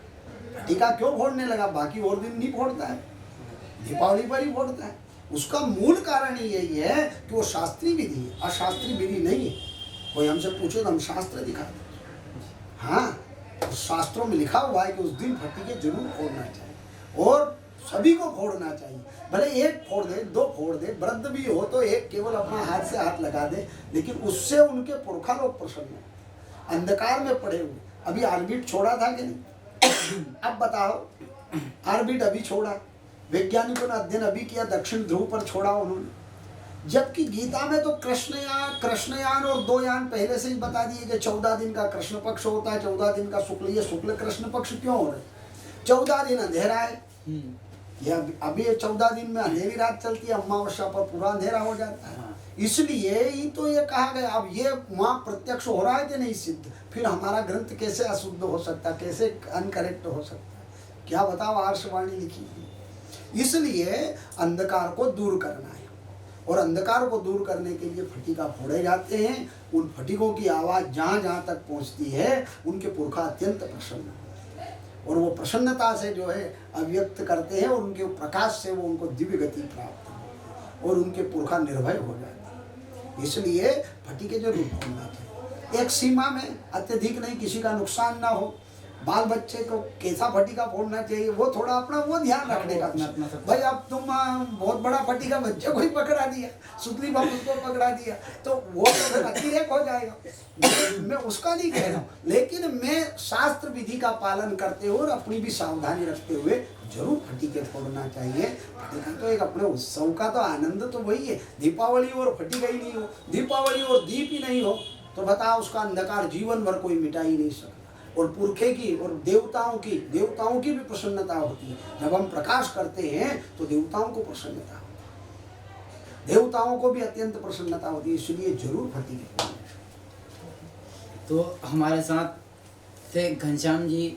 B: फटीका क्यों फोड़ने लगा? बाकी और दिन नहीं फोड़ता है, दीपावली पर ही फोड़ता है। उसका मूल कारण ही यही है कि वो शास्त्रीय विधि है, अशास्त्रीय विधि नहीं है। कोई हमसे पूछे तो हम शास्त्र दिखा दें। हाँ, तो शास्त्रों में लिखा हुआ है कि उस दिन फटीके जरूर फोड़ना चाहिए और सभी को फोड़ना चाहिए। भले एक फोड़ दे, दो फोड़ दे, वृद्ध भी हो तो एक केवल अपना हाथ से हाथ लगा दे, लेकिन उससे उनके पुरखा लोग प्रसन्न हो। अंधकार में पड़े हुए, अभी आर्बिट छोड़ा था कि नहीं? अब बताओ, ऑर्बिट अभी छोड़ा, वैज्ञानिकों ने अध्ययन अभी किया, दक्षिण ध्रुव पर छोड़ा उन्होंने। जबकि गीता में तो कृष्णयान और 2 यान पहले से ही बता दिए कि 14 दिन का कृष्ण पक्ष होता है, 14 दिन का शुक्ल। ये शुक्ल कृष्ण पक्ष क्यों हो रहे? 14 दिन अंधेरा है, या अभी 14 दिन में अंधेरी रात चलती है, अमावस्या पर पूरा अंधेरा हो जाता है। इसलिए ही तो ये कहा गया। अब ये वहाँ प्रत्यक्ष हो रहा है कि नहीं सिद्ध, फिर हमारा ग्रंथ कैसे अशुद्ध हो सकता है, कैसे अनकरेक्ट हो सकता है? क्या बताओ, आर्षवाणी लिखी थी। इसलिए अंधकार को दूर करना है, और अंधकार को दूर करने के लिए फटिका फोड़े जाते हैं। उन फटिकों की आवाज़ जहाँ जहाँ तक पहुँचती है, उनके पुरखा अत्यंत प्रसन्न होते हैं, और वो प्रसन्नता से जो है अभिव्यक्त करते हैं, और उनके प्रकाश से वो उनको दिव्य गति प्राप्त होती है, और उनके पुरखा निर्भय हो जाते हैं। इसलिए फटिके जरूर फोड़ना चाहिए, एक सीमा में, अत्यधिक नहीं, किसी का नुकसान ना हो। बाल बच्चे को कैसा फटिका फोड़ना चाहिए, वो थोड़ा अपना वो ध्यान रखने का। भाई अब तुम बहुत बड़ा फटिका बच्चे को ही पकड़ा दिया, सुतली बाबू को पकड़ा दिया, तो वो तो अतिरेक हो जाएगा। मैं उसका नहीं कह रहा हूँ, लेकिन मैं शास्त्र विधि का पालन करते हुए और अपनी भी सावधानी रखते हुए जरूर फटिके फोड़ना चाहिए। फटिका तो एक अपने उत्सव का तो आनंद तो वही है। दीपावली और फटिका ही नहीं हो, दीपावली और दीप ही नहीं हो, तो बताओ उसका अंधकार जीवन भर कोई मिटा ही नहीं सकता। और पुरखे की और देवताओं की भी प्रसन्नता होती है। जब हम प्रकाश करते हैं तो देवताओं को प्रसन्नता होती है, देवताओं को भी अत्यंत प्रसन्नता होती है। इसलिए जरूर फटिके फोड़ें।
A: तो हमारे साथ थे घनश्याम जी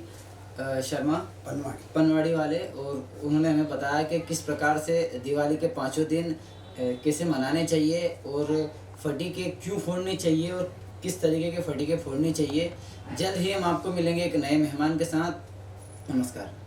A: शर्मा पनवाड़ी वाले, और उन्होंने हमें बताया कि किस प्रकार से दिवाली के 5 दिन कैसे मनाने चाहिए, और फटीके क्यों फोड़ने चाहिए, और किस तरीके के फटीके फोड़ने चाहिए। जल्द ही हम आपको मिलेंगे एक नए मेहमान के साथ। नमस्कार।